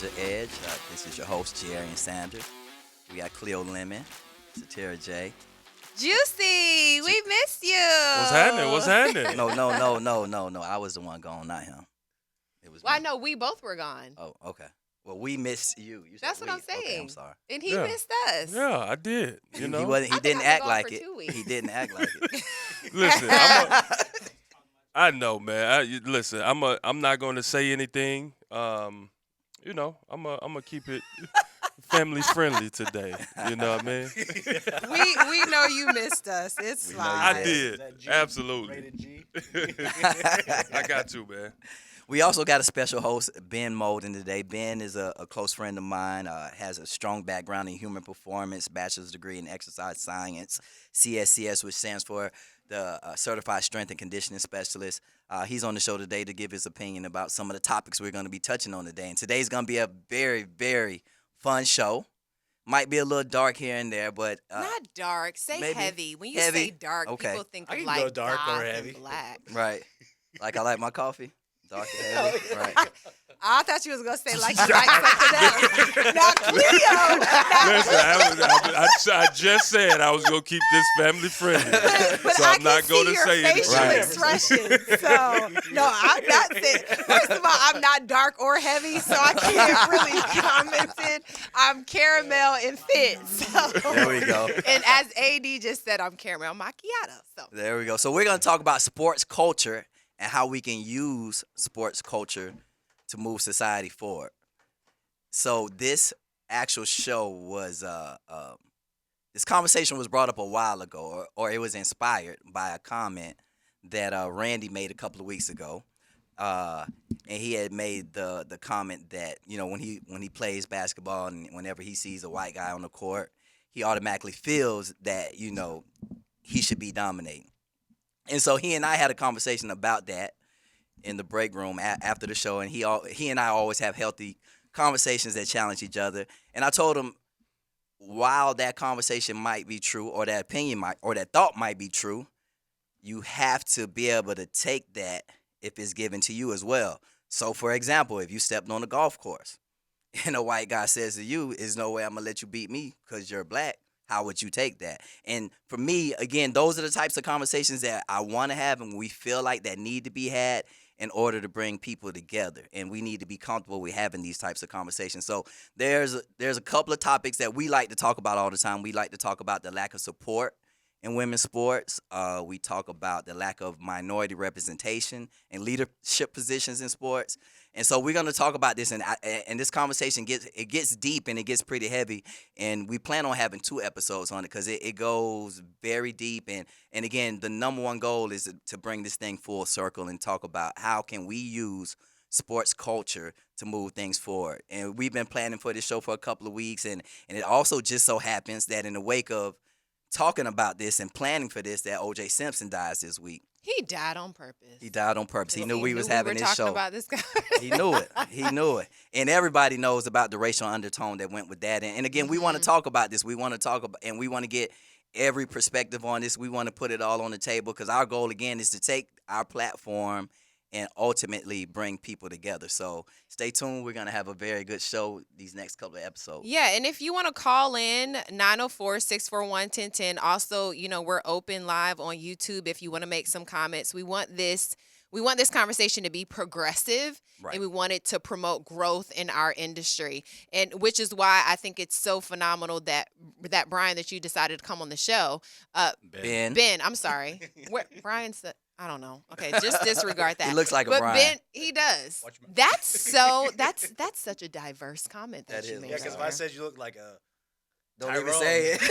The Edge. This is your host, Jerrian Sanders. We got Cleo Lemon, Satira J. Juicy, we miss What's happening? What's you. happening? No. I was the one gone, not him. It was Well, I me. know we both were gone. Oh, okay. Well, we missed you. You said That's what we. I'm saying. Okay, I'm sorry. And he Yeah. missed us. Yeah, I did. He You know. wasn't. He I think didn't I've been act gone like for it. 2 weeks. He didn't act like it. Listen, I know, man. Listen, I'm not going to say anything. I'm gonna keep it family friendly today. You know what I mean? we know you missed us. It's We know fine. you I did. did. Is that G? Absolutely. Rated G? I got to, man. We also got a special host, Ben Molden, today. Ben is a close friend of mine, has a strong background in human performance, bachelor's degree in exercise science, CSCS, which stands for the Certified Strength and Conditioning Specialist. He's on the show today to give his opinion about some of the topics we're going to be touching on today. And today's going to be a very, very fun show. Might be a little dark here and there, but Not dark. Say maybe. heavy. When you Heavy? say dark, Okay. people think I of can like go dark or goth heavy. and black. right. Like I like my coffee. Dark and heavy. Right. I thought you was gonna say like you like something else. Now Cleo. Listen, I just said I was gonna keep this family friendly, But so I I'm can not see going to your say facial anything. Right. expression. So no, I'm not saying. First of all, I'm not dark or heavy, so I can't really comment it. I'm caramel and fit. So There we go. And as AD just said, I'm caramel macchiato. So There we go. So we're going to talk about sports culture and how we can use sports culture to move society forward. So this actual show was this conversation was brought up a while ago, or it was inspired by a comment that Randy made a couple of weeks ago. And he had made the comment that, you know, when he plays basketball and whenever he sees a white guy on the court, he automatically feels that, you know, he should be dominating. And so he and I had a conversation about that in the break room after the show, and he and I always have healthy conversations that challenge each other. And I told him, while that conversation might be true, or that opinion might, or that thought might be true, you have to be able to take that if it's given to you as well. So, for example, if you stepped on a golf course and a white guy says to you, "There's no way I'm gonna let you beat me because you're black," how would you take that? And for me, again, those are the types of conversations that I want to have and we feel like that need to be had in order to bring people together. And we need to be comfortable with having these types of conversations. So there's a couple of topics that we like to talk about all the time. We like to talk about the lack of support in women's sports. We talk about the lack of minority representation in leadership positions in sports. And so we're going to talk about this, and this conversation gets deep and it gets pretty heavy. And we plan on having 2 episodes on it because it goes very deep. And again, the number one goal is to bring this thing full circle and talk about how can we use sports culture to move things forward. And we've been planning for this show for a couple of weeks, and it also just so happens that in the wake of talking about this and planning for this, that O.J. Simpson dies this week. he died on purpose. He died on purpose. He knew we was we having were this talking show. about this guy. He knew it. He knew it. And everybody knows about the racial undertone that went with that. And again, we want to talk about this. We want to talk about, and we want to get every perspective on this. We want to put it all on the table because our goal, again, is to take our platform and ultimately bring people together. So stay tuned. We're going to have a very good show these next couple of episodes. Yeah, and if you want to call in 904-641-1010. Also, you know, we're open live on YouTube if you want to make some comments. We want this conversation to be progressive, Right. and we want it to promote growth in our industry. And which is why I think it's so phenomenal that Brian, that you decided to come on the show. Ben. Ben, I'm sorry. Where Brian said, I don't know. Okay, just disregard that. He looks like a but Brian. Ben, he does. Watch your mouth. that's such a diverse comment that, That you is. made. Yeah, because if there. I said you look like a Don't even Tyrone. say it.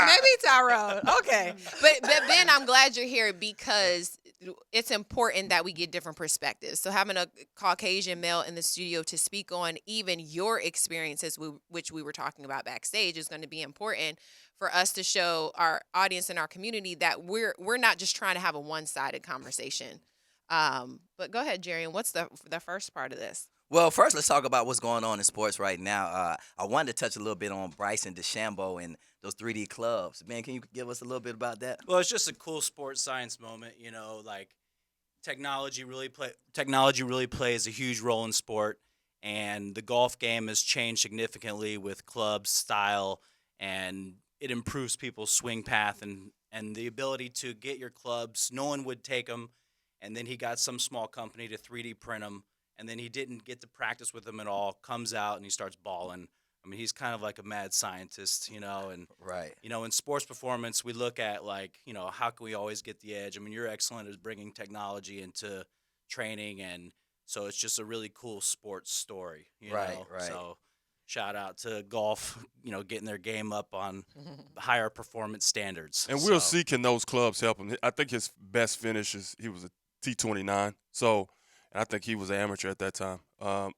Maybe Tyrone. Okay. But Ben, I'm glad you're here because it's important that we get different perspectives. So having a Caucasian male in the studio to speak on even your experiences, which we were talking about backstage, is going to be important for us to show our audience and our community that we're not just trying to have a one-sided conversation. But go ahead, Jerry. And what's the first part of this? Well, first, let's talk about what's going on in sports right now. I wanted to touch a little bit on Bryson DeChambeau and those 3D clubs. Man, can you give us a little bit about that? Well, it's just a cool sports science moment, you know, like technology really plays a huge role in sport, and the golf game has changed significantly with clubs, style, and it improves people's swing path and the ability to get your clubs. No one would take them, and then he got some small company to 3D print them, and then he didn't get to practice with them at all. Comes out and he starts balling. I mean, he's kind of like a mad scientist, and Right. in sports performance, we look at how can we always get the edge? I mean, you're excellent at bringing technology into training, and so it's just a really cool sports story, Right. So shout out to golf, getting their game up on higher performance standards. And we'll see, can those clubs help him? I think his best finish is he was a T29. So, and I think he was an amateur at that time.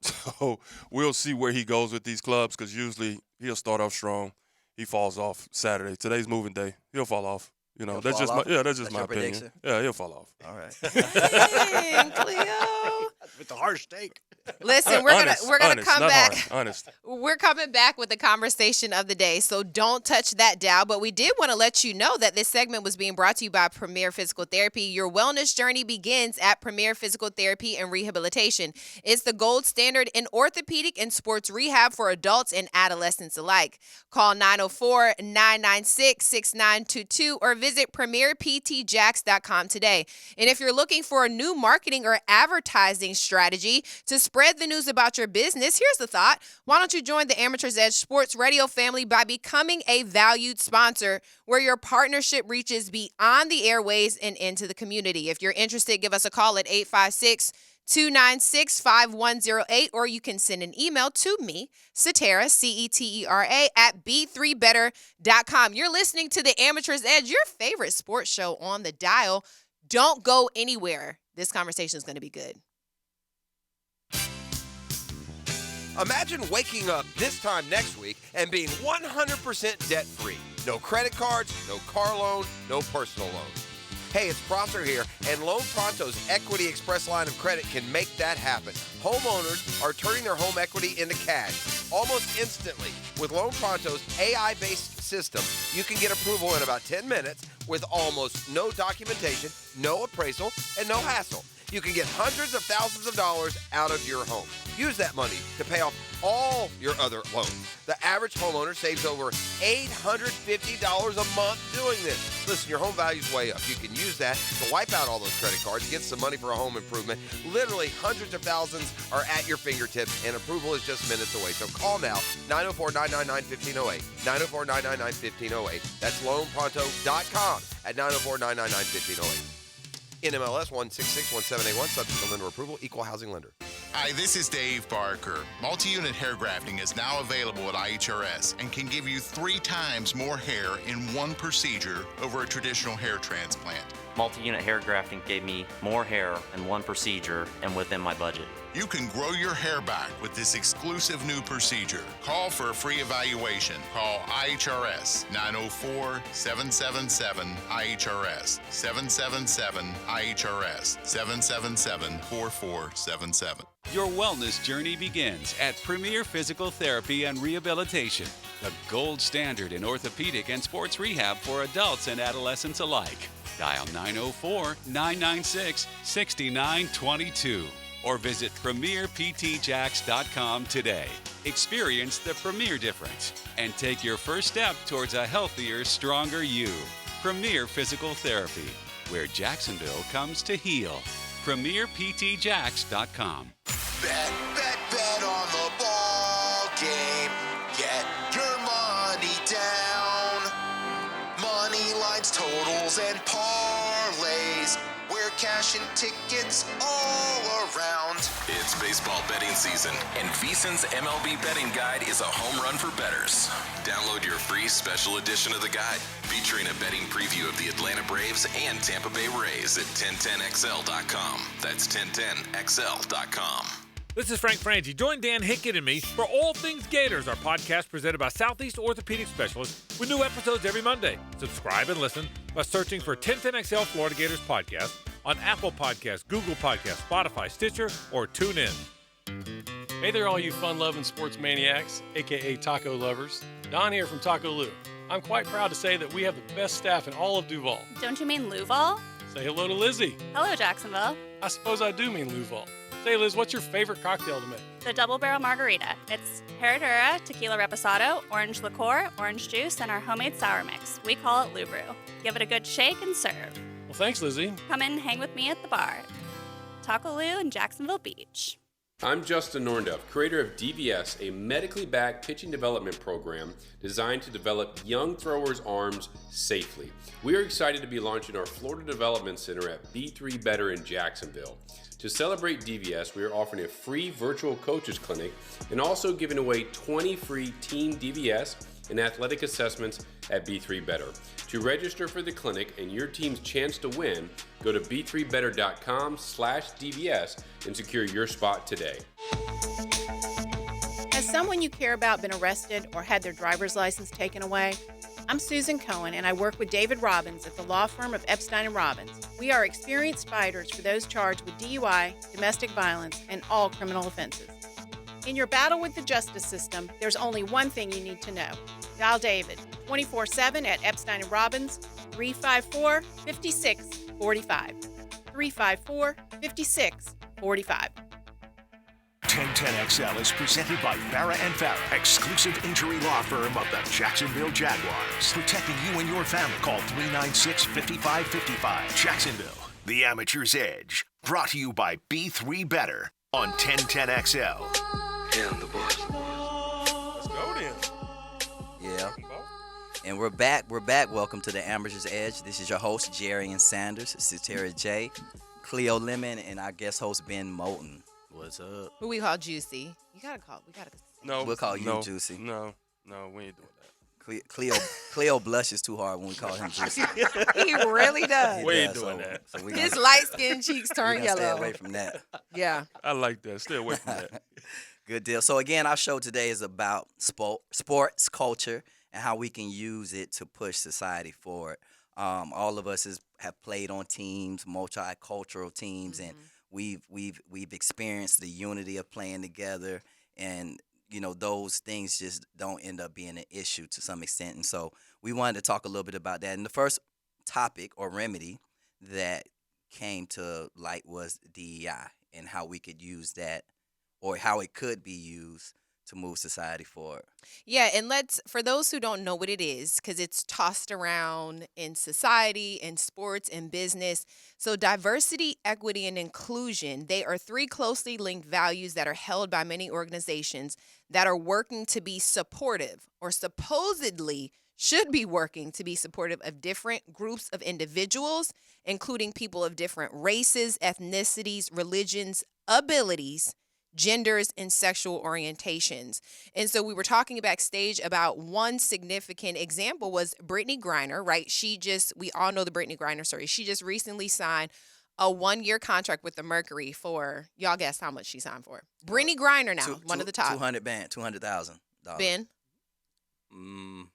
So we'll see where he goes with these clubs, because usually he'll start off strong. He falls off Saturday. Today's moving day. He'll fall off. He'll that's fall just off? that's just That's my your opinion. prediction? Yeah, he'll fall off. All right. Dang, Cleo. with the harsh steak. Listen, we're gonna honest, come not back. hard, honest. We're coming back with the conversation of the day, so don't touch that dial. But we did want to let you know that this segment was being brought to you by Premier Physical Therapy. Your wellness journey begins at Premier Physical Therapy and Rehabilitation. It's the gold standard in orthopedic and sports rehab for adults and adolescents alike. Call 904-996-6922 or visit premierptjax.com today. And if you're looking for a new marketing or advertising strategy to spread the news about your business, here's the thought. Why don't you join the Amateur's Edge Sports Radio family by becoming a valued sponsor where your partnership reaches beyond the airways and into the community? If you're interested, give us a call at 856-296-5108, or you can send an email to me, Cetera, Cetera, at b3better.com. You're listening to the Amateur's Edge, your favorite sports show on the dial. Don't go anywhere. This conversation is going to be good. Imagine waking up this time next week and being 100% debt-free. No credit cards, no car loan, no personal loans. Hey, it's Prosser here, and Loan Pronto's Equity Express line of credit can make that happen. Homeowners are turning their home equity into cash almost instantly. With Loan Pronto's AI-based system, you can get approval in about 10 minutes with almost no documentation, no appraisal, and no hassle. You can get hundreds of thousands of dollars out of your home. Use that money to pay off all your other loans. The average homeowner saves over $850 a month doing this. Listen, your home value's way up. You can use that to wipe out all those credit cards, get some money for a home improvement. Literally hundreds of thousands are at your fingertips, and approval is just minutes away. So call now, 904-999-1508, 904-999-1508. That's loanpronto.com at 904-999-1508. NMLS 1661781, subject to lender approval, equal housing lender. Hi, this is Dave Barker. Multi-unit hair grafting is now available at IHRS and can give you 3 times more hair in one procedure over a traditional hair transplant. Multi-unit hair grafting gave me more hair in one procedure and within my budget. You can grow your hair back with this exclusive new procedure. Call for a free evaluation. Call IHRS 904-777-IHRS, 777-IHRS, 777-4477. Your wellness journey begins at Premier Physical Therapy and Rehabilitation, the gold standard in orthopedic and sports rehab for adults and adolescents alike. Dial 904-996-6922 or visit premierptjax.com today. Experience the Premier difference and take your first step towards a healthier, stronger you. Premier Physical Therapy, where Jacksonville comes to heal. premierptjax.com. Bet on the ball game. Get your money down. Money lines, totals, and parlays. Where cash and tickets all around. It's baseball betting season, and VSiN's MLB betting guide is a home run for bettors. Download your free special edition of the guide, featuring a betting preview of the Atlanta Braves and Tampa Bay Rays at 1010XL.com. That's 1010XL.com. This is Frank Frangie. Join Dan Hickett and me for All Things Gators, our podcast presented by Southeast Orthopedic Specialists, with new episodes every Monday. Subscribe and listen by searching for 1010XL Florida Gators podcast on Apple Podcasts, Google Podcasts, Spotify, Stitcher, or TuneIn. Hey there, all you fun-loving sports maniacs, a.k.a. taco lovers. Don here from Taco Lou. I'm quite proud to say that we have the best staff in all of Duval. Don't you mean Louval? Say hello to Lizzie. Hello, Jacksonville. I suppose I do mean Louisville. Say, Liz, what's your favorite cocktail to make? The Double Barrel Margarita. It's Herradura, tequila reposado, orange liqueur, orange juice, and our homemade sour mix. We call it Lou Brew. Give it a good shake and serve. Well, thanks, Lizzie. Come in and hang with me at the bar. Taco Lou in Jacksonville Beach. I'm Justin Nornduff, creator of DVS, a medically backed pitching development program designed to develop young throwers' arms safely. We are excited to be launching our Florida Development Center at B3 Better in Jacksonville. To celebrate DVS, we are offering a free virtual coaches clinic and also giving away 20 free team DVS and athletic assessments at B3 Better. To register for the clinic and your team's chance to win, go to b3better.com/DVS and secure your spot today. Has someone you care about been arrested or had their driver's license taken away? I'm Susan Cohen, and I work with David Robbins at the law firm of Epstein & Robbins. We are experienced fighters for those charged with DUI, domestic violence, and all criminal offenses. In your battle with the justice system, there's only one thing you need to know. Dial David 24/7 at Epstein & Robbins, 354-5645. 354-5645. 1010XL is presented by Farah & Farah, exclusive injury law firm of the Jacksonville Jaguars. Protecting you and your family. Call 396-5555. Jacksonville, the amateur's edge. Brought to you by B3 Better on 1010XL. Damn, the boys. Let's go then. Yeah. And we're back. Welcome to the Amateur's Edge. This is your host, Jerrian Sanders, Satira J, Cleo Lemon, and our guest host, Ben Moulton. What's up? Who we call Juicy. We gotta. No, We'll call you Juicy. No, we ain't doing that. Cleo blushes too hard when we call him Juicy. He really does. We ain't doing that. So His light-skinned cheeks turn yellow. Stay away from that. Yeah. I like that. Stay away from that. Good deal. So again, our show today is about sports culture and how we can use it to push society forward. All of us have played on teams, multicultural teams, and we've experienced the unity of playing together, and those things just don't end up being an issue to some extent. And so we wanted to talk a little bit about that. And the first topic or remedy that came to light was DEI and how we could use that, or how it could be used to move society forward. Yeah, and for those who don't know what it is, because it's tossed around in society, in sports, in business. So diversity, equity, and inclusion, they are three closely linked values that are held by many organizations that are working to be supportive, or supposedly should be working to be supportive of different groups of individuals, including people of different races, ethnicities, religions, abilities, genders, and sexual orientations. And so we were talking backstage about one significant example was Brittany Griner, right? We all know the Brittany Griner story. She just recently signed a 1-year contract with the Mercury for, y'all guess how much she signed for? Brittany Griner now, one of the top. $200,000. Ben? $50,000.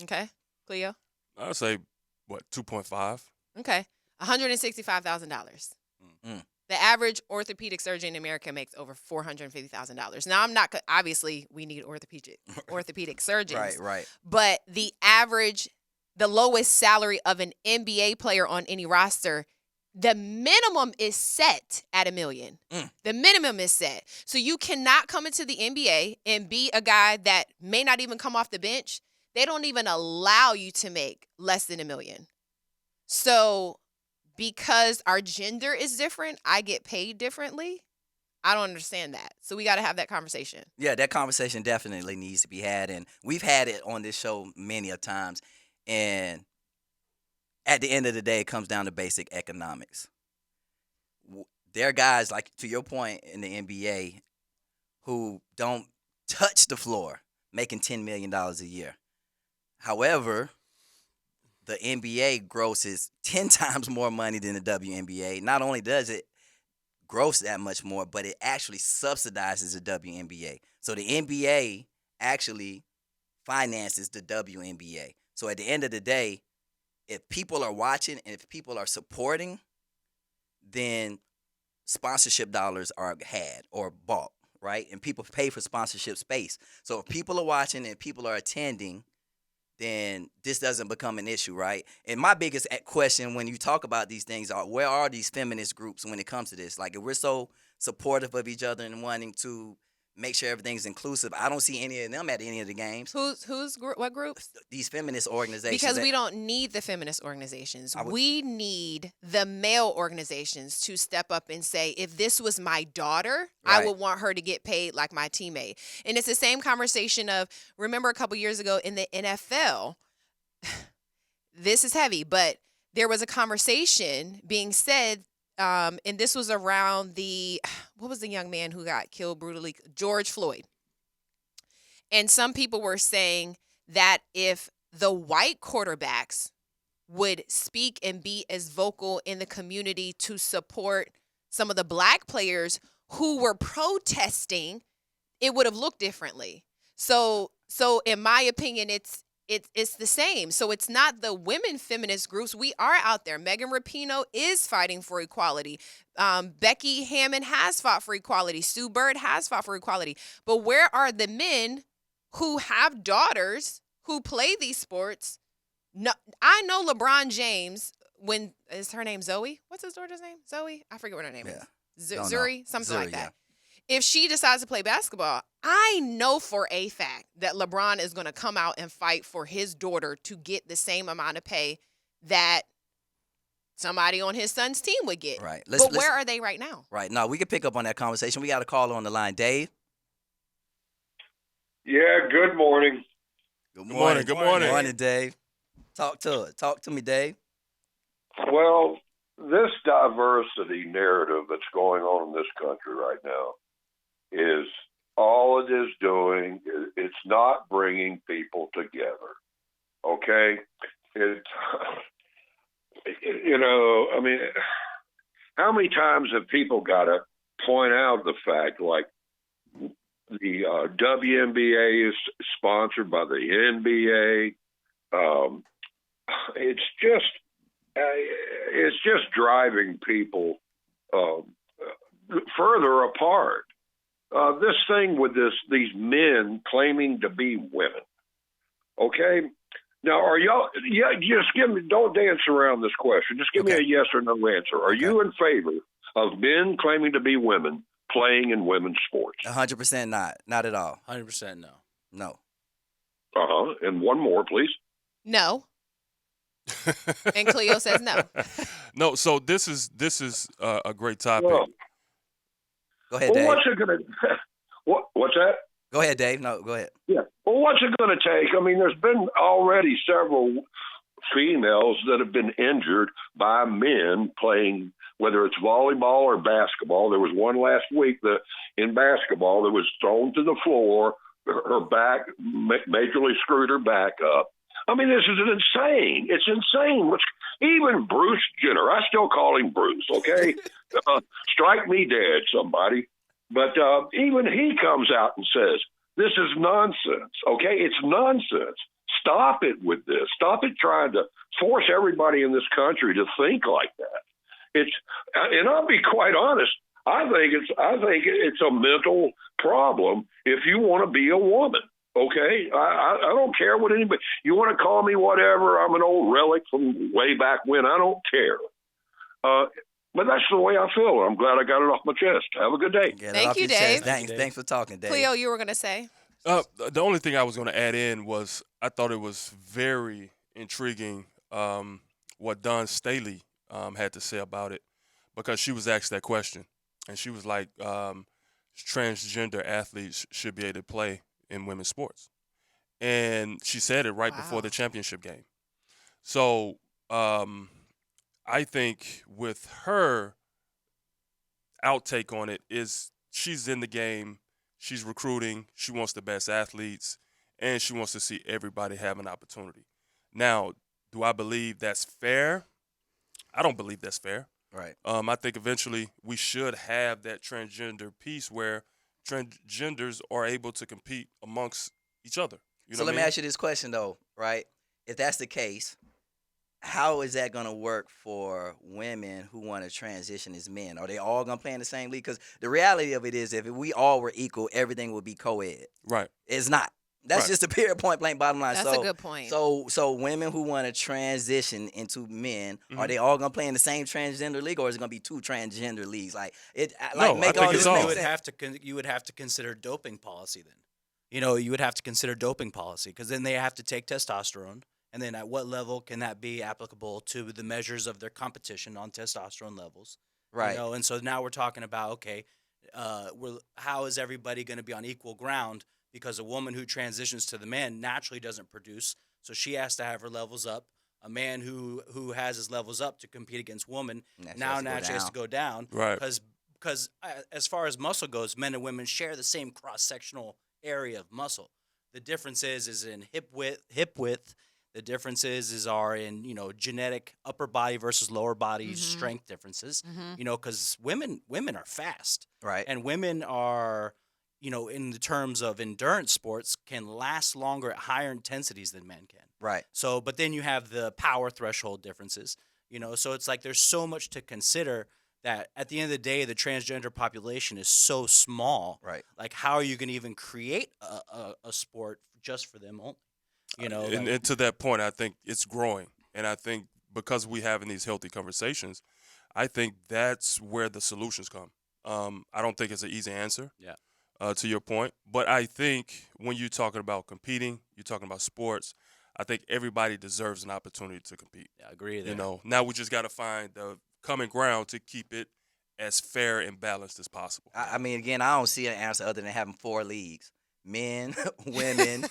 Okay. Cleo? I would say, 2.5? Okay. $165,000. The average orthopedic surgeon in America makes over $450,000. Now, obviously, we need orthopedic surgeons. Right. But the lowest salary of an NBA player on any roster, the minimum is set at $1 million. The minimum is set. So you cannot come into the NBA and be a guy that may not even come off the bench. They don't even allow you to make less than $1 million. So because our gender is different, I get paid differently. I don't understand that. So we got to have that conversation. Yeah, that conversation definitely needs to be had. And we've had it on this show many a times. And at the end of the day, it comes down to basic economics. There are guys, like to your point, in the NBA who don't touch the floor making $10 million a year. However, the NBA grosses 10 times more money than the WNBA. Not only does it gross that much more, but it actually subsidizes the WNBA. So the NBA actually finances the WNBA. So at the end of the day, if people are watching and if people are supporting, then sponsorship dollars are had or bought, right? And people pay for sponsorship space. So if people are watching and people are attending, then this doesn't become an issue, right? And my biggest question when you talk about these things are, where are these feminist groups when it comes to this? Like, if we're so supportive of each other and wanting to make sure everything's inclusive, I don't see any of them at any of the games. What groups? These feminist organizations. Because we don't need the feminist organizations. We need the male organizations to step up and say, if this was my daughter, I would want her to get paid like my teammate. And it's the same conversation of, remember a couple years ago in the NFL, this is heavy, but there was a conversation being said, and this was around what was the young man who got killed brutally? George Floyd. And some people were saying that if the white quarterbacks would speak and be as vocal in the community to support some of the black players who were protesting, it would have looked differently. So in my opinion, it's the same. So it's not the women feminist groups. We are out there. Megan Rapinoe is fighting for equality. Becky Hammond has fought for equality. Sue Bird has fought for equality. But where are the men who have daughters who play these sports? No, I know LeBron James, when is her name Zoe? What's his daughter's name? Zoe? I forget what her name is. Zuri, something like that. If she decides to play basketball, I know for a fact that LeBron is going to come out and fight for his daughter to get the same amount of pay that somebody on his son's team would get. Right. But where are they right now? Right. No, we can pick up on that conversation. We got a caller on the line. Dave? Yeah, good morning. Good morning. Good morning. Good morning, Dave. Talk to me, Dave. Well, this diversity narrative that's going on in this country right now is all it is doing. It's not bringing people together. Okay? I mean, how many times have people got to point out the fact, like, the WNBA is sponsored by the NBA. It's just driving people further apart. This thing with these men claiming to be women. Okay, now are y'all? Yeah, just give me. Don't dance around this question. Just give me a yes or no answer. Are you in favor of men claiming to be women playing in women's sports? 100% not at all. 100% no. No. And one more, please. No. And Cleo says no. No. So this is a great topic. Well, go ahead, Dave. What's it gonna? What's that? Go ahead, Dave. No, go ahead. Yeah. Well, what's it going to take? I mean, there's been already several females that have been injured by men playing, whether it's volleyball or basketball. There was one last week in basketball that was thrown to the floor. Her back majorly screwed her back up. I mean, this is insane. It's insane. Even Bruce Jenner, I still call him Bruce, okay? Strike me dead, somebody. But even he comes out and says, this is nonsense, okay? It's nonsense. Stop it with this. Stop it trying to force everybody in this country to think like that. And I'll be quite honest, I think it's a mental problem if you want to be a woman. Okay, I don't care what anybody. You want to call me whatever? I'm an old relic from way back when. I don't care. But that's the way I feel. I'm glad I got it off my chest. Have a good day. Thank you, Dave. Thanks for talking, Dave. Cleo, you were going to say? The only thing I was going to add in was I thought it was very intriguing what Dawn Staley had to say about it, because she was asked that question, and she was like, transgender athletes should be able to play in women's sports. And she said it right before the championship game. So I think with her outtake on it is she's in the game, she's recruiting, she wants the best athletes, and she wants to see everybody have an opportunity. Now, do I believe that's fair? I don't believe that's fair. Right. I think eventually we should have that transgender piece where transgenders are able to compete amongst each other. So let me ask you this question, though, right? If that's the case, how is that going to work for women who want to transition as men? Are they all going to play in the same league? Because the reality of it is, if we all were equal, everything would be co-ed. Right. It's not. That's just a period, point blank, bottom line. That's a good point. So women who want to transition into men, are they all gonna play in the same transgender league, or is it gonna be two transgender leagues? Like it, like No, make I all think this it's all. make You would sense. have to you would have to consider doping policy then. You would have to consider doping policy because then they have to take testosterone, and then at what level can that be applicable to the measures of their competition on testosterone levels? Right. And so now we're talking about okay, how is everybody going to be on equal ground? Because a woman who transitions to the man naturally doesn't produce, so she has to have her levels up. A man who has his levels up to compete against woman now naturally has to go down. Right. Because as far as muscle goes, men and women share the same cross-sectional area of muscle. The difference is in hip width. The differences are in genetic upper body versus lower body strength differences. Because women are fast, Right. and women are in the terms of endurance sports, can last longer at higher intensities than men can. Right. So, but then you have the power threshold differences, so it's like there's so much to consider that at the end of the day, the transgender population is so small. Right. Like, how are you going to even create a sport just for them only? And to that point, I think it's growing. And I think because we having these healthy conversations, I think that's where the solutions come. I don't think it's an easy answer. Yeah. To your point. But I think when you're talking about competing, you're talking about sports, I think everybody deserves an opportunity to compete. Yeah, I agree there. Now we just got to find the common ground to keep it as fair and balanced as possible. I mean, again, I don't see an answer other than having 4 leagues: men, women,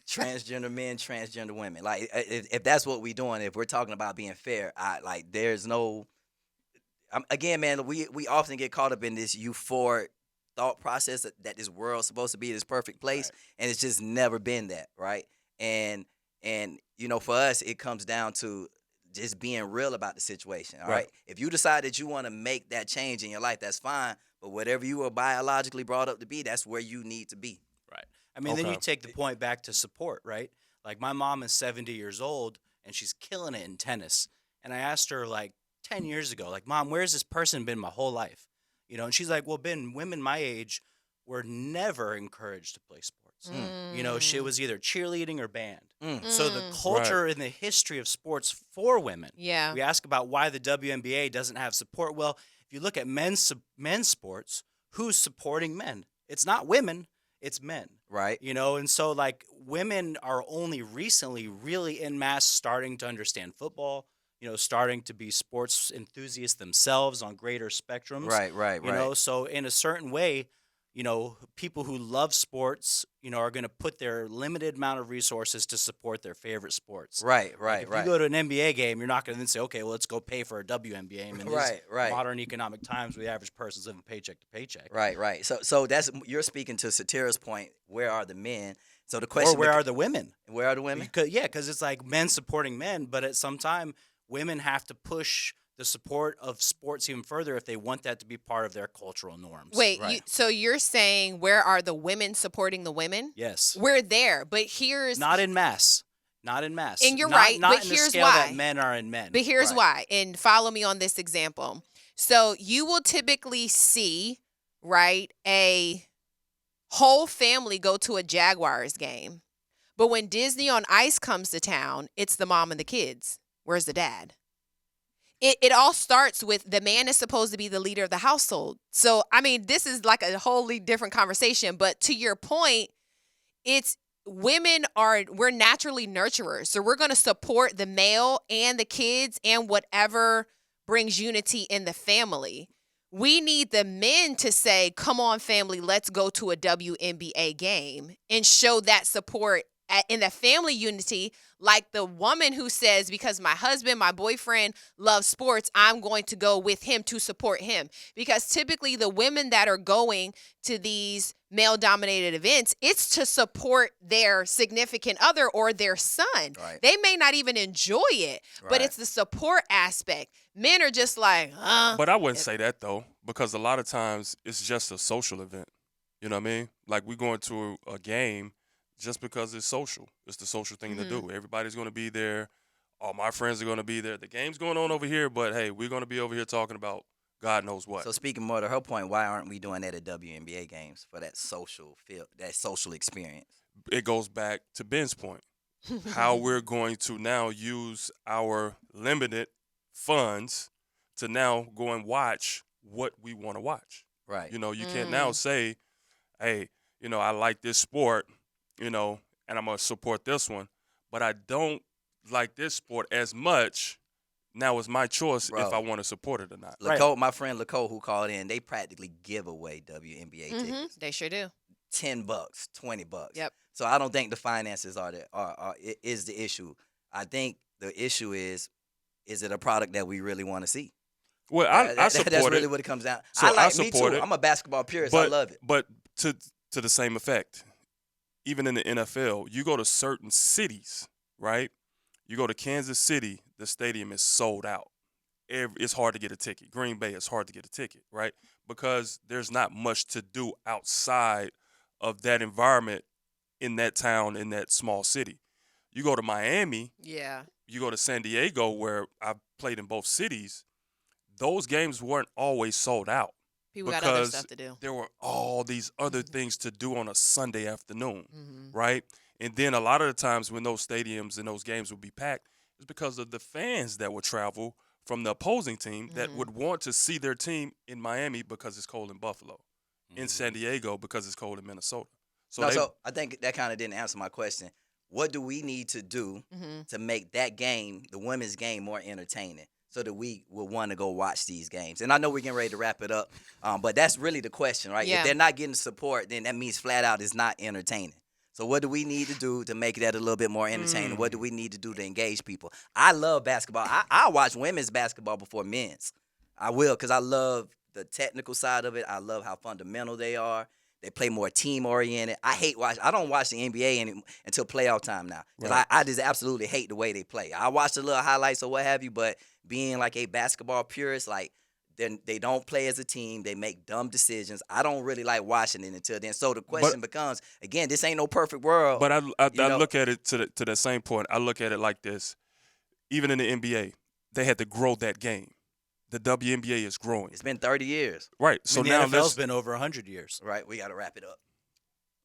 transgender men, transgender women. Like, if that's what we're doing, if we're talking about being fair, there's no. Again, man, we often get caught up in this euphoric thought process that this world's supposed to be this perfect place, and it's just never been that, right? And for us, it comes down to just being real about the situation. All right. If you decide that you want to make that change in your life, that's fine. But whatever you were biologically brought up to be, that's where you need to be. Right. I mean, then you take the point back to support, right? Like, my mom is 70 years old and she's killing it in tennis. And I asked her like 10 years ago, like, Mom, where's this person been my whole life? And she's like, well, Ben, women my age were never encouraged to play sports. She was either cheerleading or band. So the culture and the history of sports for women. Yeah. We ask about why the WNBA doesn't have support. Well, if you look at men's sports, who's supporting men? It's not women, it's men. Right. And so, like, women are only recently really en masse starting to understand football, starting to be sports enthusiasts themselves on greater spectrums. Right. So in a certain way, people who love sports, are going to put their limited amount of resources to support their favorite sports. Right. If you go to an NBA game, you're not going to then say, okay, well, let's go pay for a WNBA game in these modern economic times where the average person's living paycheck to paycheck. Right. So you're speaking to Satira's point. Where are the men? So the question, or where are the women? Where are the women? Because it's like men supporting men, but at some time, women have to push the support of sports even further if they want that to be part of their cultural norms. Wait, so you're saying where are the women supporting the women? Yes. We're there, but here's... Not in mass. And you're right, not but in here's the scale why. that men are in men. But here's why, and follow me on this example. So you will typically see, right, a whole family go to a Jaguars game. But when Disney on Ice comes to town, it's the mom and the kids. Where's the dad? It all starts with the man is supposed to be the leader of the household. So, I mean, this is like a wholly different conversation. But to your point, it's we're naturally nurturers. So we're going to support the male and the kids and whatever brings unity in the family. We need the men to say, come on, family, let's go to a WNBA game and show that support in the family unity, like the woman who says, because my husband, my boyfriend loves sports, I'm going to go with him to support him. Because typically the women that are going to these male-dominated events, it's to support their significant other or their son. Right. They may not even enjoy it, but it's the support aspect. Men are just like, But I wouldn't say that, though, because a lot of times it's just a social event. You know what I mean? Like, we going to a game just because it's social. It's the social thing to do. Everybody's going to be there. All my friends are going to be there. The game's going on over here, but, hey, we're going to be over here talking about God knows what. So speaking more to her point, why aren't we doing that at WNBA games for that social feel, that social experience? It goes back to Ben's point. How we're going to now use our limited funds to now go and watch what we want to watch. Right. You know, you can't now say, hey, you know, I like this sport, you know, and I'm going to support this one, but I don't like this sport as much. Now it's my choice if I want to support it or not. Laco, my friend Laco, who called in, they practically give away WNBA tickets. They sure do. $10, $20. Yep. So I don't think the finances is the issue. I think the issue is it a product that we really want to see? Well, I support it. That's really what it comes down. So I like me support too. I'm a basketball purist. I love it. But to the same effect, even in the NFL, you go to certain cities, right? You go to Kansas City, the stadium is sold out. It's hard to get a ticket. Green Bay, it's hard to get a ticket, right? Because there's not much to do outside of that environment in that town, in that small city. You go to Miami, you go to San Diego, where I played in both cities, those games weren't always sold out. People got other stuff to do. There were all these other things to do on a Sunday afternoon, right? And then a lot of the times when those stadiums and those games would be packed, it's because of the fans that would travel from the opposing team that would want to see their team in Miami because it's cold in Buffalo, in San Diego because it's cold in Minnesota. So I think that kind of didn't answer my question. What do we need to do to make that game, the women's game, more entertaining so that we will want to go watch these games? And I know we're getting ready to wrap it up, but that's really the question, right? Yeah. If they're not getting support, then that means flat out it's not entertaining. So what do we need to do to make that a little bit more entertaining? What do we need to do to engage people? I love basketball. I watch women's basketball before men's. I will, because I love the technical side of it. I love how fundamental they are. They play more team-oriented. I don't watch the NBA until playoff time now. Because I just absolutely hate the way they play. I watch the little highlights or what have you, but being like a basketball purist, like, they don't play as a team. They make dumb decisions. I don't really like watching it until then. So the question becomes, again, this ain't no perfect world. But I look at it to that same point. I look at it like this. Even in the NBA, they had to grow that game. The WNBA is growing. It's been 30 years. Right. So now the NFL's been over 100 years. Right. We got to wrap it up.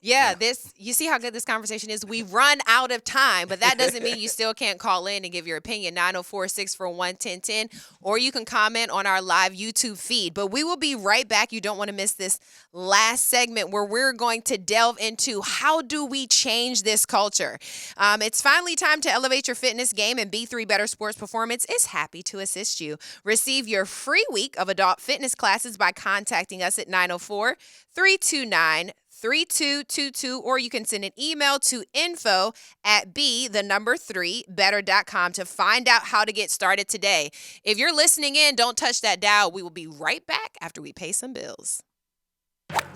Yeah, you see how good this conversation is? We run out of time, but that doesn't mean you still can't call in and give your opinion, 904-641-1010, or you can comment on our live YouTube feed. But we will be right back. You don't want to miss this last segment where we're going to delve into how do we change this culture. It's finally time to elevate your fitness game, and B3 Better Sports Performance is happy to assist you. Receive your free week of adult fitness classes by contacting us at 904-329-3222, or you can send an email to info@b3better.com to find out how to get started today. If you're listening in, don't touch that dial. We will be right back after we pay some bills.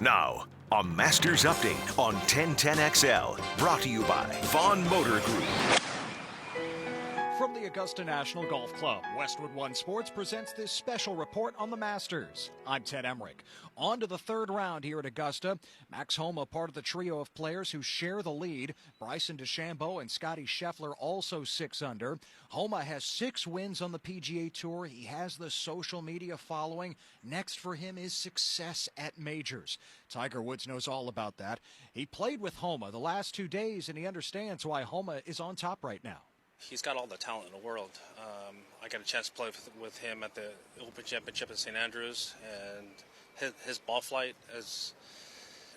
Now, a Masters update on 1010XL, brought to you by Vaughn Motor Group. From the Augusta National Golf Club, Westwood One Sports presents this special report on the Masters. I'm Ted Emmerich. On to the third round here at Augusta. Max Homa, part of the trio of players who share the lead. Bryson DeChambeau and Scotty Scheffler also 6 under. Homa has 6 wins on the PGA Tour. He has the social media following. Next for him is success at majors. Tiger Woods knows all about that. He played with Homa the last 2 days, and he understands why Homa is on top right now. He's got all the talent in the world. I got a chance to play with him at the Open Championship at St. Andrews, and his ball flight is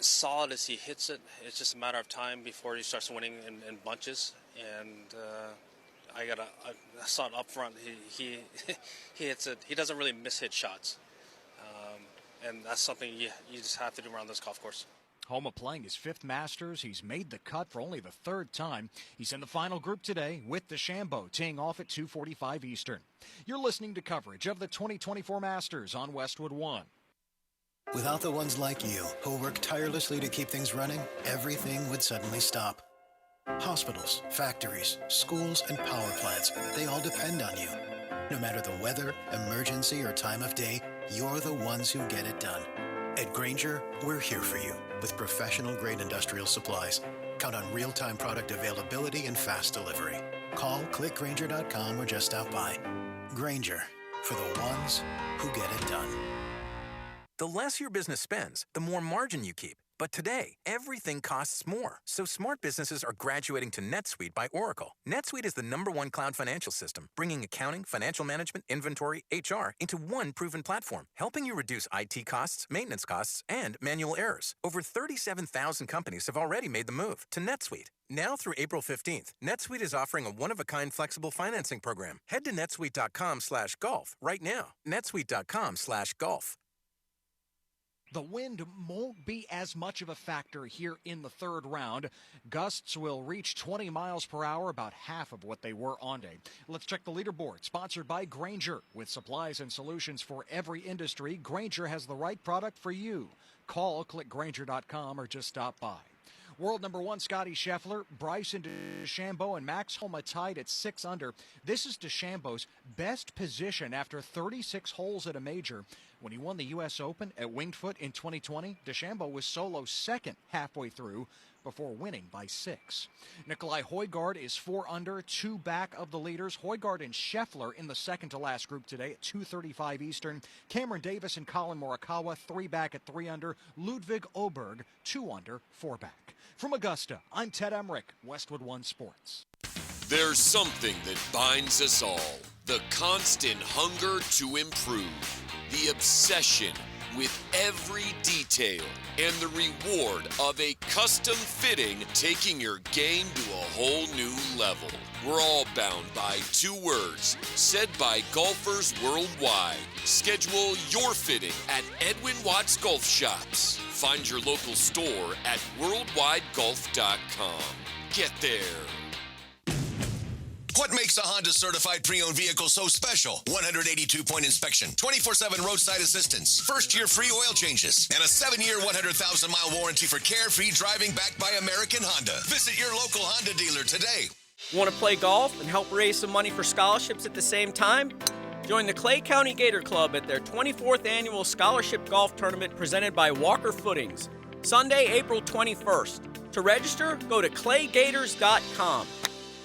as solid as he hits it. It's just a matter of time before he starts winning in bunches. And I saw it up front. He hits it. He doesn't really miss-hit shots, and that's something you just have to do around this golf course. Homa playing his 5th Masters. He's made the cut for only the 3rd time. He's in the final group today with DeChambeau teeing off at 2:45 Eastern. You're listening to coverage of the 2024 Masters on Westwood One. Without the ones like you who work tirelessly to keep things running, everything would suddenly stop. Hospitals, factories, schools, and power plants, they all depend on you. No matter the weather, emergency, or time of day, you're the ones who get it done. At Grainger, we're here for you with professional-grade industrial supplies. Count on real-time product availability and fast delivery. Call, click Grainger.com, or just stop by. Grainger, for the ones who get it done. The less your business spends, the more margin you keep. But today, everything costs more. So smart businesses are graduating to NetSuite by Oracle. NetSuite is the #1 cloud financial system, bringing accounting, financial management, inventory, HR into one proven platform, helping you reduce IT costs, maintenance costs, and manual errors. Over 37,000 companies have already made the move to NetSuite. Now through April 15th, NetSuite is offering a one-of-a-kind flexible financing program. Head to netsuite.com/golf right now. netsuite.com/golf. The wind won't be as much of a factor here in the third round. Gusts will reach 20 miles per hour, about half of what they were on day. Let's check the leaderboard, sponsored by Grainger. With supplies and solutions for every industry, Grainger has the right product for you. Call, click Grainger.com, or just stop by. World number 1, Scotty Scheffler, Bryson DeChambeau, and Max Homa tied at 6 under. This is DeChambeau's best position after 36 holes at a major. When he won the U.S. Open at Winged Foot in 2020, DeChambeau was solo second halfway through before winning by 6. Nikolai Højgaard is 4 under, 2 back of the leaders. Højgaard and Scheffler in the second-to-last group today at 2:35 Eastern. Cameron Davis and Colin Morikawa, 3 back at 3 under. Ludwig Åberg, 2 under, 4 back. From Augusta, I'm Ted Emmerich, Westwood One Sports. There's something that binds us all. The constant hunger to improve. The obsession with every detail. And the reward of a custom fitting taking your game to a whole new level. We're all bound by 2 words said by golfers worldwide. Schedule your fitting at Edwin Watts Golf Shops. Find your local store at worldwidegolf.com. Get there. What makes a Honda certified pre-owned vehicle so special? 182-point inspection, 24/7 roadside assistance, first-year free oil changes, and a 7-year, 100,000-mile warranty for carefree driving backed by American Honda. Visit your local Honda dealer today. Want to play golf and help raise some money for scholarships at the same time? Join the Clay County Gator Club at their 24th annual scholarship golf tournament presented by Walker Footings, Sunday, April 21st. To register, go to claygators.com.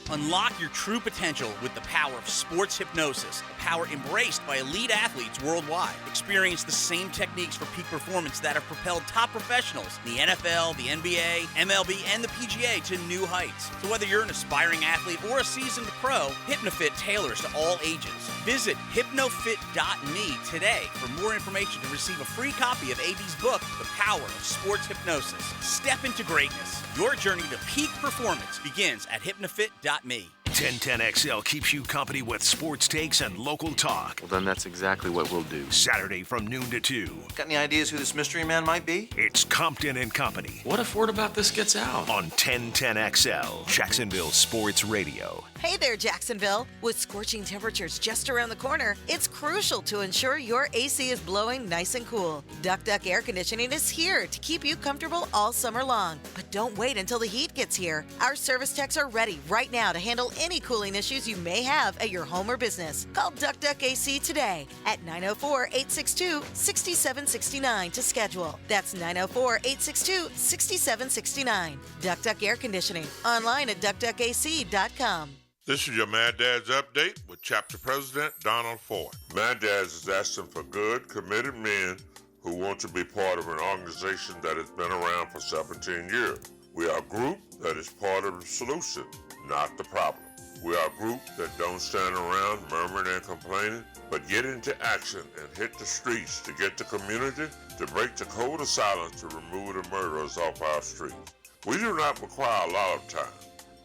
Unlock your true potential with the power of sports hypnosis, a power embraced by elite athletes worldwide. Experience the same techniques for peak performance that have propelled top professionals in the NFL, the NBA, MLB, and the PGA to new heights. So whether you're an aspiring athlete or a seasoned pro, HypnoFit tailors to all ages. Visit hypnofit.me today for more information to receive a free copy of AD's book, The Power of Sports Hypnosis. Step into greatness. Your journey to peak performance begins at hypnofit.me. 1010XL keeps you company with sports takes and local talk. Well, then that's exactly what we'll do. Saturday from noon to 2. Got any ideas who this mystery man might be? It's Compton and Company. What if word about this gets out? On 1010XL, Jacksonville Sports Radio. Hey there, Jacksonville. With scorching temperatures just around the corner, it's crucial to ensure your AC is blowing nice and cool. Duck Duck Air Conditioning is here to keep you comfortable all summer long. But don't wait until the heat gets here. Our service techs are ready right now to handle any cooling issues you may have at your home or business. Call Duck Duck AC today at 904-862-6769 to schedule. That's 904-862-6769. Duck Duck Air Conditioning. Online at duckduckac.com. This is your Mad Dad's Update with Chapter President Donald Ford. Mad Dad's is asking for good, committed men who want to be part of an organization that has been around for 17 years. We are a group that is part of the solution, not the problem. We are a group that don't stand around murmuring and complaining, but get into action and hit the streets to get the community to break the code of silence to remove the murderers off our streets. We do not require a lot of time.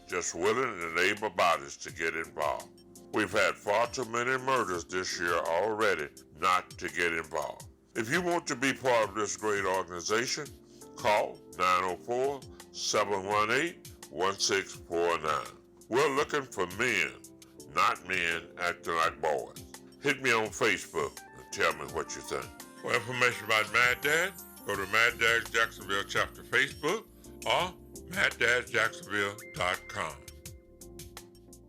Just willing and able bodies to get involved. We've had far too many murders this year already not to get involved. If you want to be part of this great organization, call 904-718-1649. We're looking for men, not men acting like boys. Hit me on Facebook and tell me what you think. For information about Mad Dad, go to Mad Dad's Jacksonville Chapter Facebook or MadDadJacksonville.com.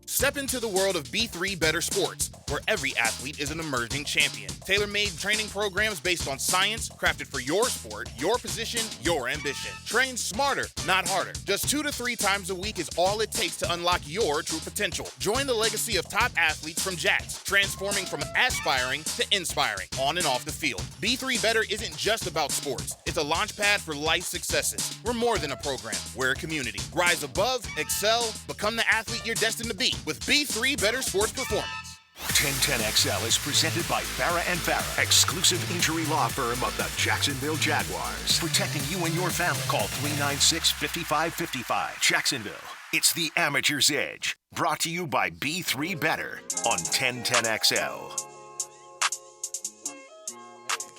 Step into the world of B3 Better Sports, where every athlete is an emerging champion. Tailor-made training programs based on science, crafted for your sport, your position, your ambition. Train smarter, not harder. Just 2 to 3 times a week is all it takes to unlock your true potential. Join the legacy of top athletes from Jats, transforming from aspiring to inspiring, on and off the field. B3 Better isn't just about sports. It's a launch pad for life successes. We're more than a program. We're a community. Rise above, excel, become the athlete you're destined to be with B3 Better Sports Performance. 1010XL is presented by Farah and Farah, exclusive injury law firm of the Jacksonville Jaguars. Protecting you and your family. Call 396-5555. Jacksonville, it's the amateur's edge. Brought to you by B3 Better on 1010XL.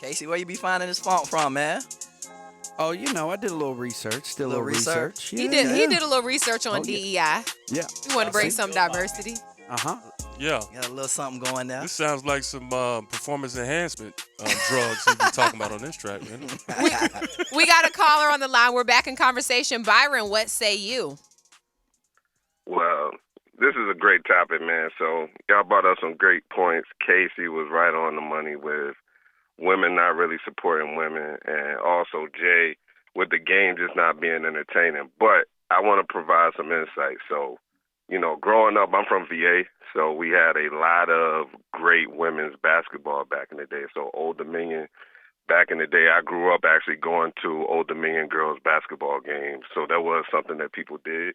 Casey, where you be finding this font from, man? Oh, you know, I did a little research. Did a little research. He did a little research on DEI. Yeah. We want to bring some diversity. Uh-huh. Yeah. Got a little something going there. This sounds like some performance enhancement drugs you be talking about on this track, man. We got a caller on the line. We're back in conversation. Byron, what say you? Well, this is a great topic, man. So y'all brought up some great points. Casey was right on the money with women not really supporting women, and also Jay with the game just not being entertaining. But I want to provide some insight. So, you know, growing up, I'm from VA, so we had a lot of great women's basketball back in the day. So Old Dominion, back in the day, I grew up actually going to Old Dominion girls basketball games. So that was something that people did.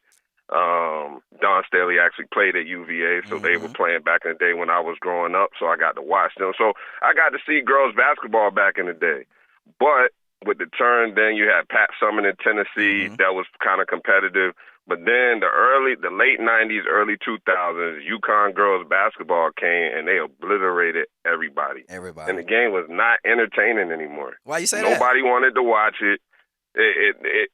Don Staley actually played at UVA, so they were playing back in the day when I was growing up, so I got to watch them. So I got to see girls basketball back in the day. But with the turn, then you had Pat Summitt in Tennessee. That was kind of competitive. But then the late 90s, early 2000s, UConn girls basketball came, and they obliterated everybody. And the game was not entertaining anymore. Why you say that? Nobody wanted to watch it.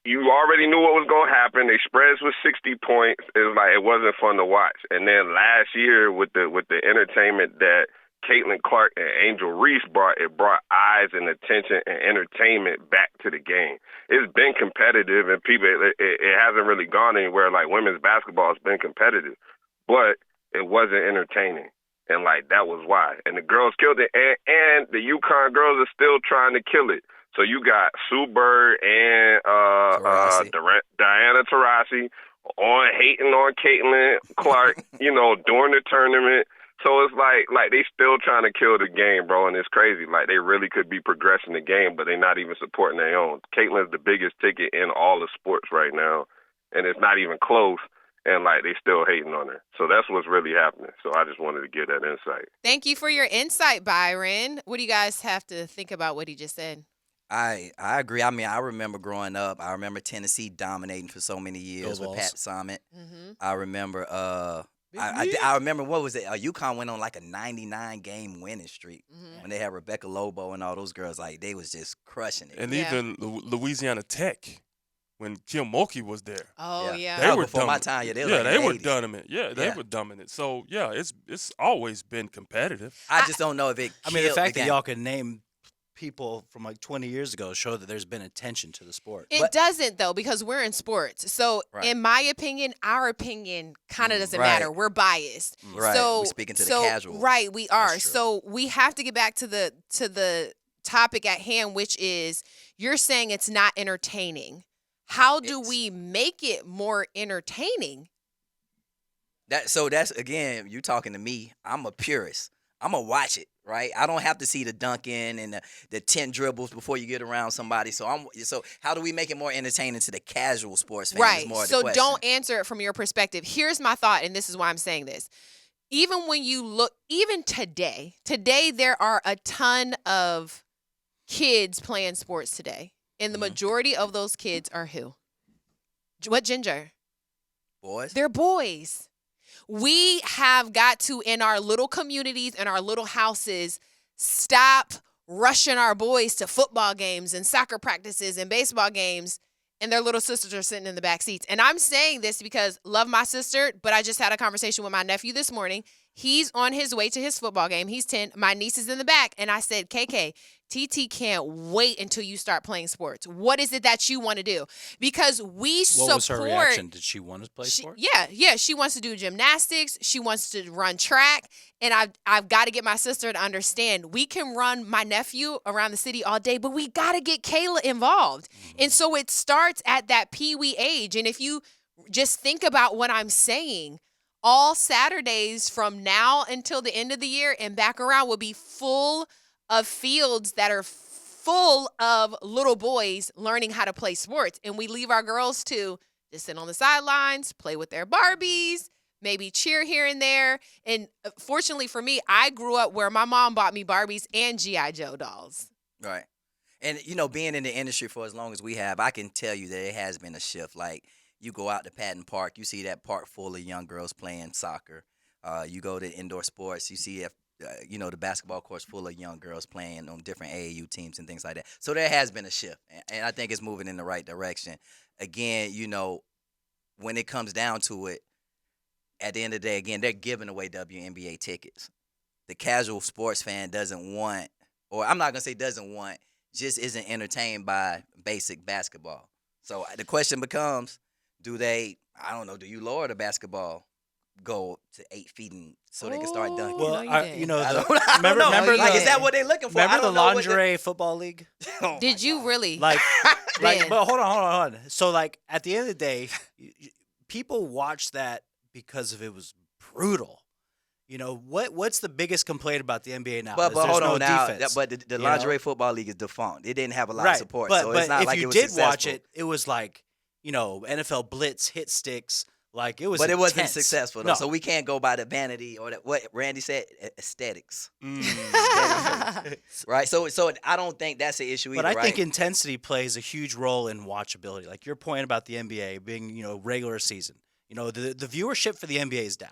You already knew what was going to happen. They spreads was 60 points. It was like it wasn't fun to watch. And then last year with the entertainment that Caitlin Clark and Angel Reese brought, it brought eyes and attention and entertainment back to the game. It's been competitive, and people it hasn't really gone anywhere. Like women's basketball has been competitive, but it wasn't entertaining. And like that was why. And the girls killed it, and the UConn girls are still trying to kill it. So you got Sue Bird and Diana Taurasi hating on Caitlin Clark, you know, during the tournament. So it's like they still trying to kill the game, bro, and it's crazy. Like they really could be progressing the game, but they're not even supporting their own. Caitlin's the biggest ticket in all the sports right now, and it's not even close. And like they still hating on her. So that's what's really happening. So I just wanted to give that insight. Thank you for your insight, Byron. What do you guys have to think about what he just said? I agree. I mean, I remember growing up. I remember Tennessee dominating for so many years with Pat Summitt. I remember. I remember what was it? UConn went on like a 99 game winning streak when they had Rebecca Lobo and all those girls. Like they was just crushing it. And even Louisiana Tech, when Kim Mulkey was there. Oh yeah, they were before my time. Yeah, they were dominant. Yeah, they were dominant. So yeah, it's always been competitive. I just don't know if it. I mean, the fact that y'all can name people from like 20 years ago show that there's been attention to the sport. It doesn't though, because we're in sports. So in my opinion, our opinion kind of doesn't matter. We're biased. Right. So we're speaking to the casual. Right, we are. So we have to get back to the topic at hand, which is you're saying it's not entertaining. How do we make it more entertaining? That's again, you talking to me. I'm a purist. I'm gonna watch it, right? I don't have to see the dunking and the 10 dribbles before you get around somebody. So how do we make it more entertaining to the casual sports fan? Right. More So the question. don't answer it from your perspective. Here's my thought, and this is why I'm saying this. Even when you look, even today there are a ton of kids playing sports today. And the majority of those kids are who? What gender? Boys. They're boys. We have got to, in our little communities and our little houses, stop rushing our boys to football games and soccer practices and baseball games, and their little sisters are sitting in the back seats. And I'm saying this because love my sister, but I just had a conversation with my nephew this morning. He's on his way to his football game. He's 10. My niece is in the back. And I said, KK, TT can't wait until you start playing sports. What is it that you want to do? Because we support. What was her reaction? Did she want to play sports? Yeah. She wants to do gymnastics. She wants to run track. And I've got to get my sister to understand we can run my nephew around the city all day, but we got to get Kayla involved. And so it starts at that peewee age. And if you just think about what I'm saying, all Saturdays from now until the end of the year and back around will be full of fields that are full of little boys learning how to play sports. And we leave our girls to just sit on the sidelines, play with their Barbies, maybe cheer here and there. And fortunately for me, I grew up where my mom bought me Barbies and G.I. Joe dolls. Right. And, being in the industry for as long as we have, I can tell you that it has been a shift. Like, you go out to Patton Park, you see that park full of young girls playing soccer. You go to indoor sports, you see the basketball courts full of young girls playing on different AAU teams and things like that. So there has been a shift, and I think it's moving in the right direction. Again, when it comes down to it, at the end of the day, again, they're giving away WNBA tickets. The casual sports fan doesn't want, or I'm not going to say doesn't want, just isn't entertained by basic basketball. So the question becomes, do you lower the basketball goal to 8 feet so they can start dunking? Well, remember, is that what they're looking for? Remember the lingerie football league? Did you really? But hold on. So, at the end of the day, people watch that because it was brutal. What's the biggest complaint about the NBA now? But hold on now. Defense, but the lingerie football league is defunct. It didn't have a lot of support, so it's not like it was if you did successful. watch it, it was like NFL blitz, hit sticks. Like it was, but it wasn't intense. Successful though. No. So we can't go by the vanity or what Randy said, aesthetics. Right. So I don't think that's the issue either. But I think intensity plays a huge role in watchability. Like your point about the NBA being regular season. The viewership for the NBA is down.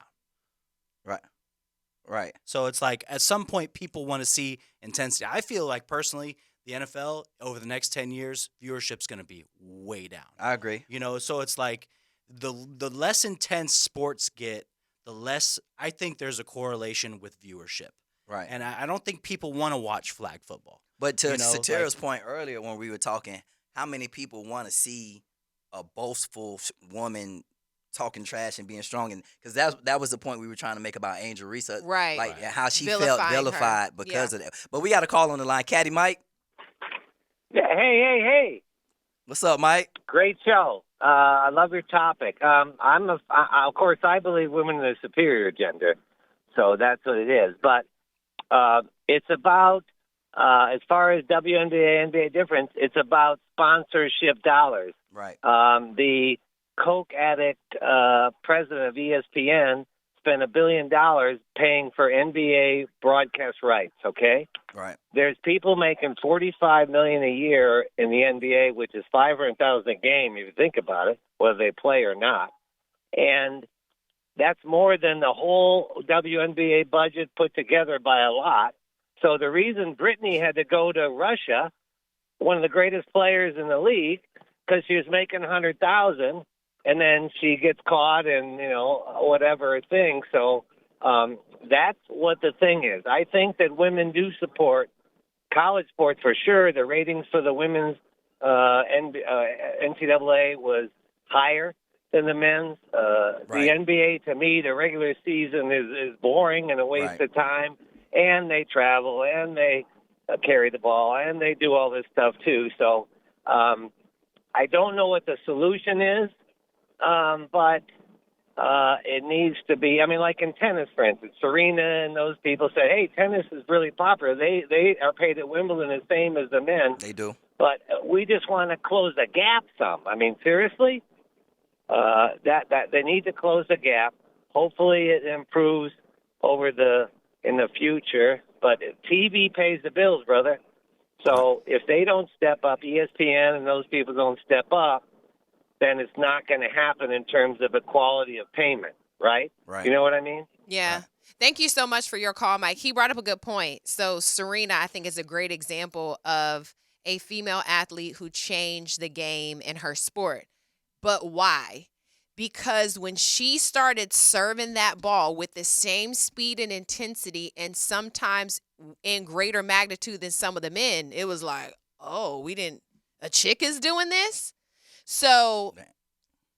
Right. So it's like at some point people want to see intensity. I feel like personally the NFL over the next 10 years viewership's going to be way down. I agree. So it's like the less intense sports get, the less I think there's a correlation with viewership. Right. And I don't think people want to watch flag football. But to Satira's point earlier when we were talking, how many people want to see a boastful woman talking trash and being strong? And because that was the point we were trying to make about Angel Reese. Right. Like how she felt vilified her. because of that. But we got a call on the line. Caddy Mike. Yeah, hey. What's up, Mike? Great show. I love your topic. Of course, I believe women are the superior gender, so that's what it is. But it's about, as far as WNBA, NBA difference, it's about sponsorship dollars. Right. The coke addict president of ESPN spent $1 billion paying for NBA broadcast rights, okay? Right. There's people making $45 million a year in the NBA, which is $500,000 a game if you think about it, whether they play or not. And that's more than the whole WNBA budget put together by a lot. So the reason Brittany had to go to Russia, one of the greatest players in the league, because she was making $100,000, and then she gets caught and, whatever thing. So that's what the thing is. I think that women do support college sports for sure. The ratings for the women's NCAA was higher than the men's. The NBA, to me, the regular season is boring and a waste of time. And they travel and they carry the ball and they do all this stuff too. So I don't know what the solution is. But it needs to be, like in tennis, for instance, Serena and those people say, hey, tennis is really popular. They are paid at Wimbledon the same as the men. They do. But we just want to close the gap some. Seriously, that they need to close the gap. Hopefully it improves in the future. But TV pays the bills, brother. So if they don't step up, ESPN and those people don't step up, then it's not going to happen in terms of equality of payment, right? Right. You know what I mean? Yeah. Right. Thank you so much for your call, Mike. He brought up a good point. So Serena, I think, is a great example of a female athlete who changed the game in her sport. But why? because when she started serving that ball with the same speed and intensity and sometimes in greater magnitude than some of the men, it was like, oh, a chick is doing this? So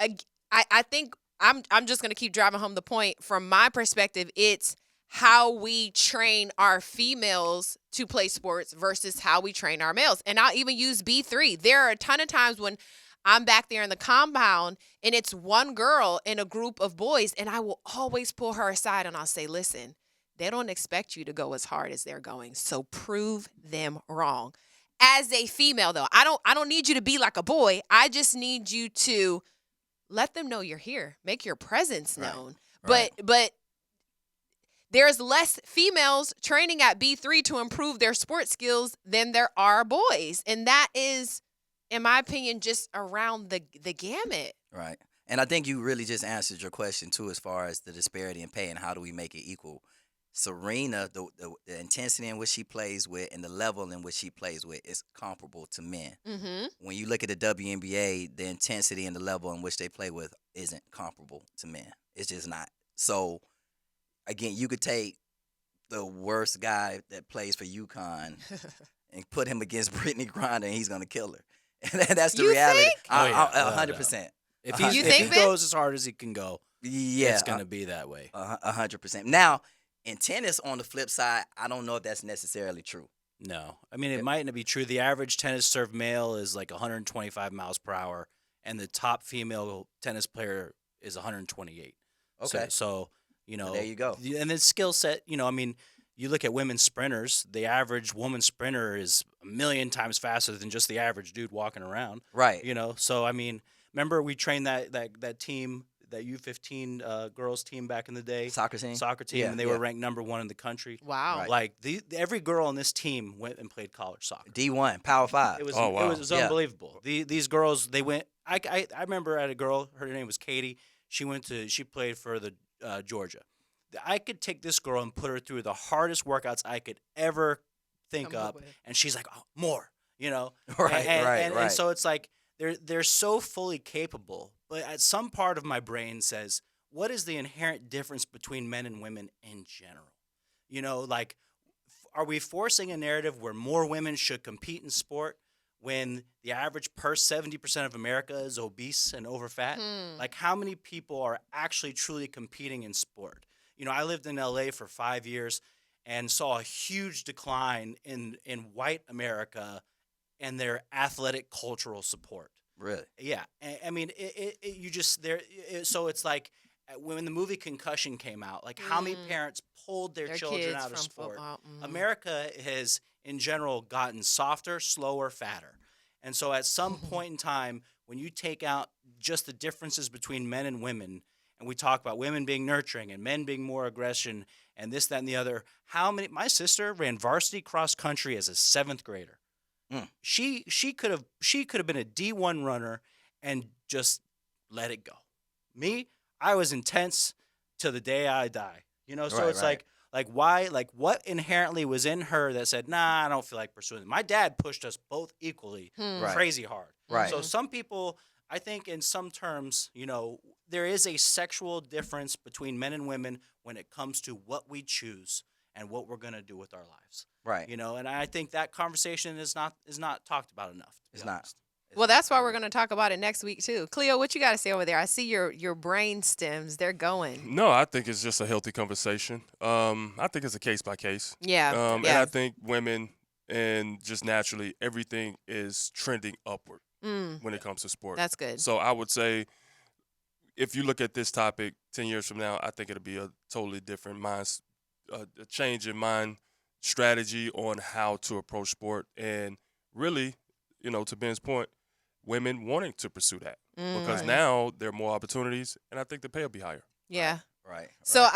I think I'm just going to keep driving home the point. From my perspective, it's how we train our females to play sports versus how we train our males. And I'll even use B3. There are a ton of times when I'm back there in the compound and it's one girl in a group of boys, and I will always pull her aside and I'll say, listen, they don't expect you to go as hard as they're going, so prove them wrong. As a female, though, I don't need you to be like a boy. I just need you to let them know you're here. Make your presence known. Right. But there's less females training at B3 to improve their sports skills than there are boys. And that is, in my opinion, just around the gamut. Right. And I think you really just answered your question, too, as far as the disparity in pay and how do we make it equal. Serena, the intensity in which she plays with and the level in which she plays with is comparable to men. Mm-hmm. When you look at the WNBA, the intensity and the level in which they play with isn't comparable to men. It's just not. So, again, you could take the worst guy that plays for UConn and put him against Brittany Griner, and he's going to kill her. And that's the reality. Think? 100%. If he goes as hard as he can go, it's going to be that way. 100%. Now, in tennis, on the flip side, I don't know if that's necessarily true. No. I mean, it might not be true. The average tennis serve male is like 125 miles per hour, and the top female tennis player is 128. Okay. So you know. There you go. And then skill set, I mean, you look at women sprinters, the average woman sprinter is 1,000,000 times faster than just the average dude walking around. Right. So, I mean, remember we trained that team, that U15 girls team back in the day. Soccer team, yeah, and they were ranked #1 in the country. Wow! Right. Like every girl on this team went and played college soccer. D1, Power 5. It was, wow. It was unbelievable. These girls, they went. I remember I had a girl. Her name was Katie. She played for the Georgia. I could take this girl and put her through the hardest workouts I could ever think up, and she's like, oh, more. Right. And so it's like they're so fully capable. But at some part of my brain says, what is the inherent difference between men and women in general? Like, are we forcing a narrative where more women should compete in sport when the average 70% of America is obese and overfat? Like, how many people are actually truly competing in sport? I lived in L.A. for 5 years and saw a huge decline in white America and their athletic cultural support. Really? Yeah. I mean, so it's like when the movie Concussion came out, like how many parents pulled their children out of sport? America has, in general, gotten softer, slower, fatter. And so at some point in time, when you take out just the differences between men and women, and we talk about women being nurturing and men being more aggression and this, that, and the other, my sister ran varsity cross country as a 7th grader. She could have been a D1 runner and just let it go. Me, I was intense till the day I die. So it's like why? Like, what inherently was in her that said, nah, I don't feel like pursuing it. My dad pushed us both equally crazy hard. Right. So some people, I think in some terms, there is a sexual difference between men and women when it comes to what we choose and what we're going to do with our lives. Right. And I think that conversation is not talked about enough. It's not. Well, that's why we're going to talk about it next week, too. Cleo, what you got to say over there? I see your brain stems. They're going. No, I think it's just a healthy conversation. I think it's a case by case. Yeah. And I think women and just naturally everything is trending upward when it comes to sport. That's good. So I would say if you look at this topic 10 years from now, I think it'll be a totally different a change in mind strategy on how to approach sport. And really, to Ben's point, women wanting to pursue that because now there are more opportunities, and I think the pay will be higher. Yeah. Right. So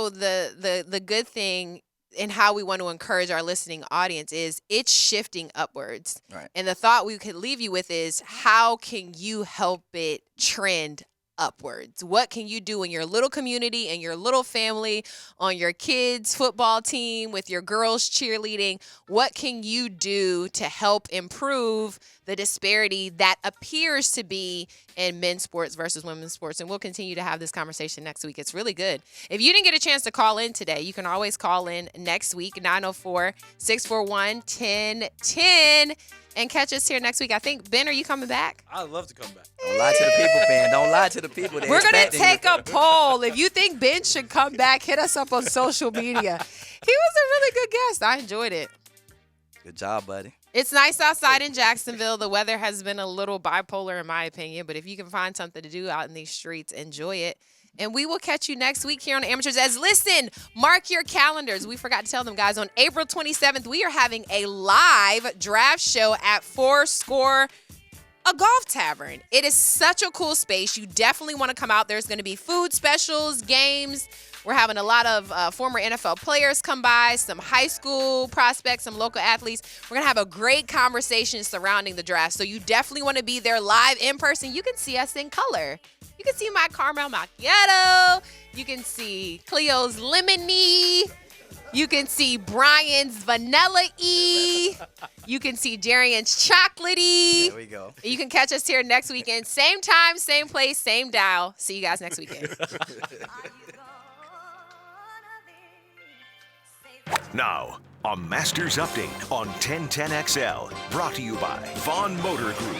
the good thing and how we want to encourage our listening audience is it's shifting upwards. Right. And the thought we could leave you with is, how can you help it trend upwards. What can you do in your little community, in your little family, on your kids' football team, with your girls cheerleading? What can you do to help improve the disparity that appears to be in men's sports versus women's sports? And we'll continue to have this conversation next week. It's really good. If you didn't get a chance to call in today, you can always call in next week, 904-641-1010, and catch us here next week. I think, Ben, are you coming back? I'd love to come back. Don't lie to the people, Ben. Don't lie to the people. We're going to take a poll. If you think Ben should come back, hit us up on social media. He was a really good guest. I enjoyed it. Good job, buddy. It's nice outside in Jacksonville. The weather has been a little bipolar, in my opinion, but if you can find something to do out in these streets, enjoy it. And we will catch you next week here on Amateurs As. Listen, mark your calendars. We forgot to tell them, guys. On April 27th, we are having a live draft show at Fourscore, a golf tavern. It is such a cool space. You definitely want to come out. There's going to be food specials, games. We're having a lot of former NFL players come by, some high school prospects, some local athletes. We're going to have a great conversation surrounding the draft. So you definitely want to be there live in person. You can see us in color. You can see my caramel macchiato. You can see Cleo's lemony. You can see Brian's vanilla-y. You can see Jerrian's chocolatey. There we go. You can catch us here next weekend. Same time, same place, same dial. See you guys next weekend. Now, a Masters Update on 1010XL, brought to you by Vaughn Motor Group.